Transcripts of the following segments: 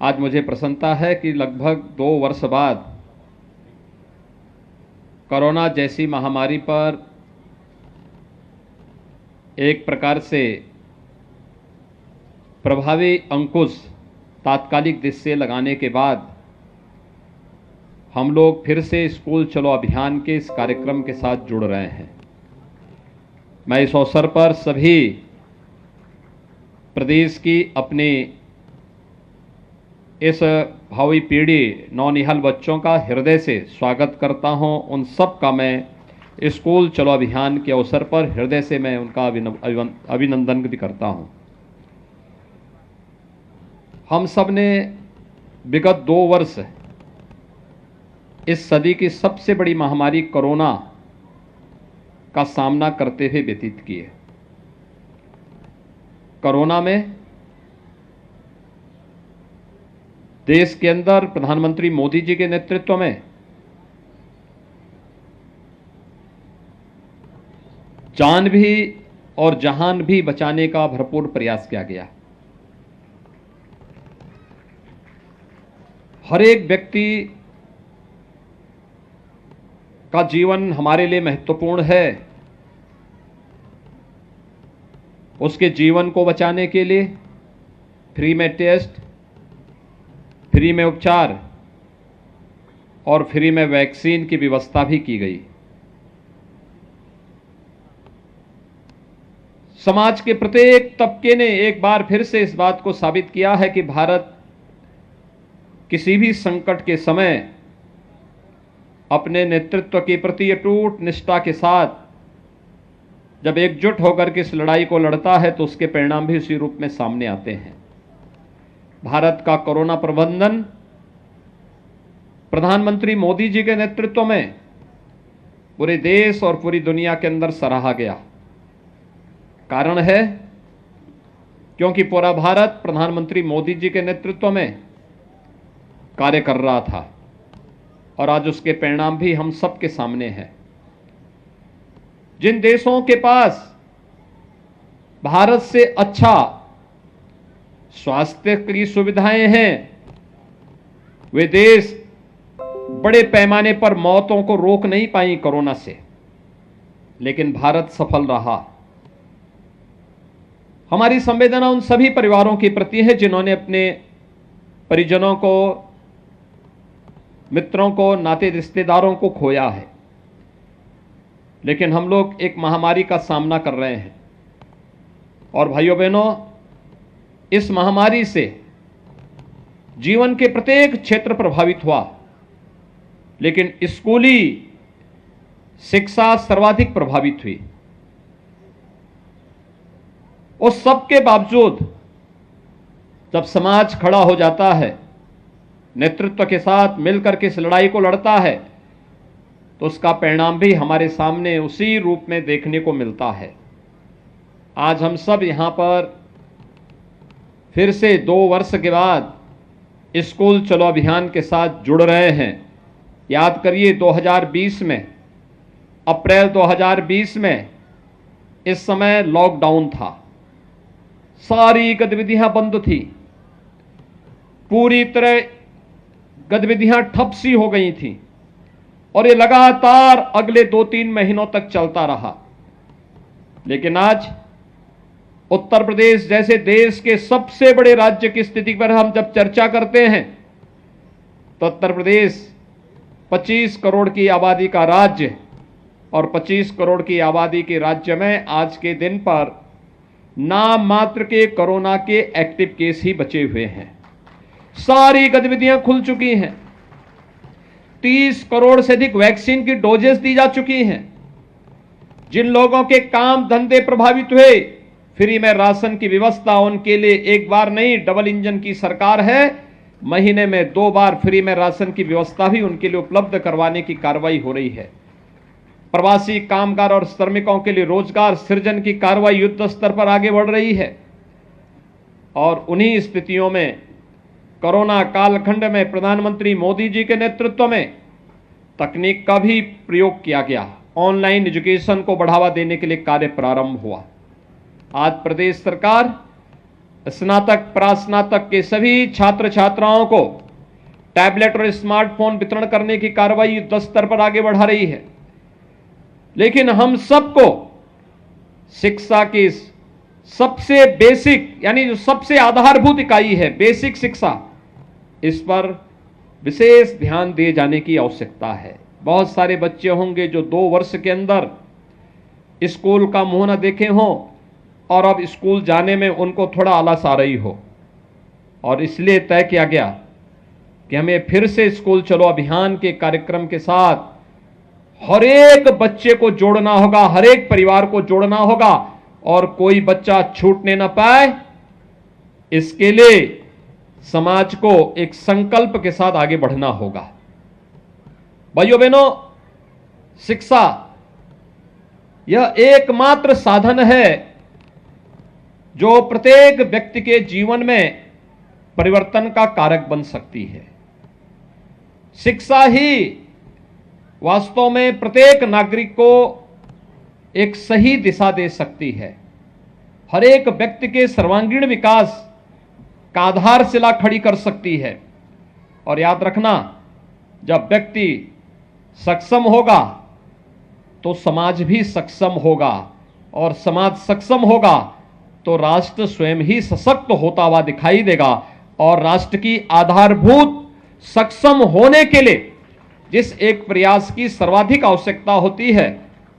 आज मुझे प्रसन्नता है कि लगभग 2 वर्ष बाद कोरोना जैसी महामारी पर एक प्रकार से प्रभावी अंकुश तात्कालिक दृष्टि से लगाने के बाद हम लोग फिर से स्कूल चलो अभियान के इस कार्यक्रम के साथ जुड़ रहे हैं। मैं इस अवसर पर सभी प्रदेश की अपनी इस भावी पीढ़ी नौनिहाल बच्चों का हृदय से स्वागत करता हूं। उन सब का मैं स्कूल चलो अभियान के अवसर पर हृदय से मैं उनका अभिनंदन भी करता हूं। हम सब ने विगत 2 वर्ष इस सदी की सबसे बड़ी महामारी कोरोना का सामना करते हुए व्यतीत किए। कोरोना में देश के अंदर प्रधानमंत्री मोदी जी के नेतृत्व में जान भी और जहान भी बचाने का भरपूर प्रयास किया गया। हर एक व्यक्ति का जीवन हमारे लिए महत्वपूर्ण है। उसके जीवन को बचाने के लिए फ्री में टेस्ट, फ्री में उपचार और फ्री में वैक्सीन की व्यवस्था भी की गई। समाज के प्रत्येक तबके ने एक बार फिर से इस बात को साबित किया है कि भारत किसी भी संकट के समय अपने नेतृत्व के प्रति अटूट निष्ठा के साथ जब एकजुट होकर के इस लड़ाई को लड़ता है तो उसके परिणाम भी उसी रूप में सामने आते हैं। भारत का कोरोना प्रबंधन प्रधानमंत्री मोदी जी के नेतृत्व में पूरे देश और पूरी दुनिया के अंदर सराहा गया। कारण है क्योंकि पूरा भारत प्रधानमंत्री मोदी जी के नेतृत्व में कार्य कर रहा था और आज उसके परिणाम भी हम सबके सामने हैं। जिन देशों के पास भारत से अच्छा स्वास्थ्य की सुविधाएं हैं वे देश बड़े पैमाने पर मौतों को रोक नहीं पाई कोरोना से, लेकिन भारत सफल रहा। हमारी संवेदना उन सभी परिवारों के प्रति है जिन्होंने अपने परिजनों को, मित्रों को, नाते रिश्तेदारों को खोया है। लेकिन हम लोग एक महामारी का सामना कर रहे हैं और भाइयों बहनों, इस महामारी से जीवन के प्रत्येक क्षेत्र प्रभावित हुआ, लेकिन स्कूली शिक्षा सर्वाधिक प्रभावित हुई। उस सब के बावजूद जब समाज खड़ा हो जाता है, नेतृत्व के साथ मिलकर के इस लड़ाई को लड़ता है, तो उसका परिणाम भी हमारे सामने उसी रूप में देखने को मिलता है। आज हम सब यहां पर फिर से 2 वर्ष के बाद स्कूल चलो अभियान के साथ जुड़ रहे हैं। याद करिए 2020 में, अप्रैल 2020 में इस समय लॉकडाउन था, सारी गतिविधियां बंद थी, पूरी तरह गतिविधियां ठप सी हो गई थी और ये लगातार अगले 2-3 महीनों तक चलता रहा। लेकिन आज उत्तर प्रदेश जैसे देश के सबसे बड़े राज्य की स्थिति पर हम जब चर्चा करते हैं तो उत्तर प्रदेश 25 करोड़ की आबादी का राज्य और 25 करोड़ की आबादी के राज्य में आज के दिन पर नाम मात्र के कोरोना के एक्टिव केस ही बचे हुए हैं। सारी गतिविधियां खुल चुकी हैं, 30 करोड़ से अधिक वैक्सीन की डोजेस दी जा चुकी हैं। जिन लोगों के काम धंधे प्रभावित हुए, फ्री में राशन की व्यवस्था उनके लिए एक बार नहीं, डबल इंजन की सरकार है, महीने में 2 बार फ्री में राशन की व्यवस्था भी उनके लिए उपलब्ध करवाने की कार्रवाई हो रही है। प्रवासी कामगार और श्रमिकों के लिए रोजगार सृजन की कार्रवाई युद्ध स्तर पर आगे बढ़ रही है। और उन्हीं स्थितियों में कोरोना कालखंड में प्रधानमंत्री मोदी जी के नेतृत्व में तकनीक का भी प्रयोग किया गया। ऑनलाइन एजुकेशन को बढ़ावा देने के लिए कार्य प्रारंभ हुआ। आज प्रदेश सरकार स्नातक प्रास्नातक के सभी छात्र छात्राओं को टैबलेट और स्मार्टफोन वितरण करने की कार्रवाई युद्ध स्तर पर आगे बढ़ा रही है। लेकिन हम सबको शिक्षा की सबसे बेसिक यानी जो सबसे आधारभूत इकाई है बेसिक शिक्षा, इस पर विशेष ध्यान दिए जाने की आवश्यकता है। बहुत सारे बच्चे होंगे जो 2 वर्ष के अंदर स्कूल का मुंह न देखे हों और अब स्कूल जाने में उनको थोड़ा आलस आ रही हो, और इसलिए तय किया गया कि हमें फिर से स्कूल चलो अभियान के कार्यक्रम के साथ हर एक बच्चे को जोड़ना होगा, हर एक परिवार को जोड़ना होगा और कोई बच्चा छूटने न पाए। इसके लिए समाज को एक संकल्प के साथ आगे बढ़ना होगा। भाइयों बहनों, शिक्षा यह एकमात्र साधन है जो प्रत्येक व्यक्ति के जीवन में परिवर्तन का कारक बन सकती है। शिक्षा ही वास्तव में प्रत्येक नागरिक को एक सही दिशा दे सकती है, हर एक व्यक्ति के सर्वांगीण विकास का आधारशिला खड़ी कर सकती है। और याद रखना, जब व्यक्ति सक्षम होगा तो समाज भी सक्षम होगा, और समाज सक्षम होगा तो राष्ट्र स्वयं ही सशक्त होता हुआ दिखाई देगा। और राष्ट्र की आधारभूत सक्षम होने के लिए जिस एक प्रयास की सर्वाधिक आवश्यकता होती है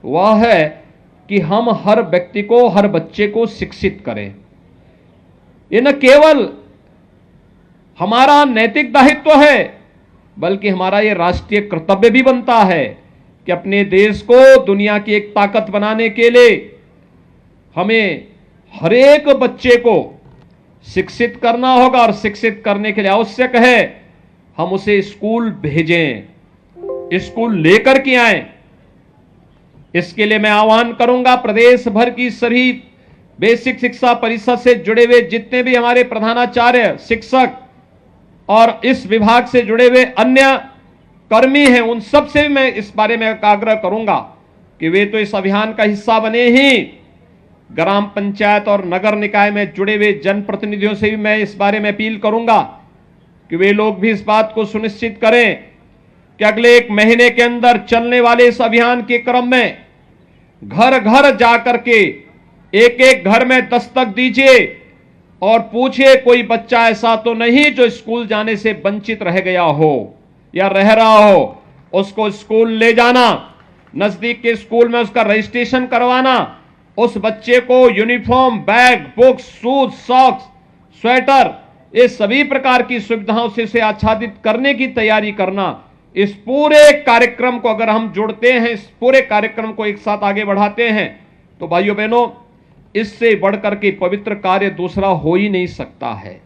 वह है कि हम हर व्यक्ति को, हर बच्चे को शिक्षित करें। ये न केवल हमारा नैतिक दायित्व है बल्कि हमारा ये राष्ट्रीय कर्तव्य भी बनता है कि अपने देश को दुनिया की एक ताकत बनाने के लिए हमें हर एक बच्चे को शिक्षित करना होगा। और शिक्षित करने के लिए आवश्यक है हम उसे स्कूल भेजें, स्कूल लेकर के आएं। इसके लिए मैं आह्वान करूंगा प्रदेश भर की सभी बेसिक शिक्षा परिषद से जुड़े हुए जितने भी हमारे प्रधानाचार्य, शिक्षक और इस विभाग से जुड़े हुए अन्य कर्मी हैं, उन सब से भी मैं इस बारे में आग्रह करूंगा कि वे तो इस अभियान का हिस्सा बने ही, ग्राम पंचायत और नगर निकाय में जुड़े हुए जनप्रतिनिधियों से भी मैं इस बारे में अपील करूंगा कि वे लोग भी इस बात को सुनिश्चित करें कि अगले 1 महीने के अंदर चलने वाले इस अभियान के क्रम में घर घर जाकर के एक एक घर में दस्तक दीजिए और पूछिए कोई बच्चा ऐसा तो नहीं जो स्कूल जाने से वंचित रह गया हो या रह रहा हो। उसको स्कूल ले जाना, नजदीक के स्कूल में उसका रजिस्ट्रेशन करवाना, उस बच्चे को uniform, bag, books, shoes, socks, sweater, ये सभी प्रकार की सुविधाओं से उसे आच्छादित करने की तैयारी करना। इस पूरे कार्यक्रम को अगर हम जोड़ते हैं, इस पूरे कार्यक्रम को एक साथ आगे बढ़ाते हैं तो भाइयों बहनों, इससे बढ़कर के पवित्र कार्य दूसरा हो ही नहीं सकता है।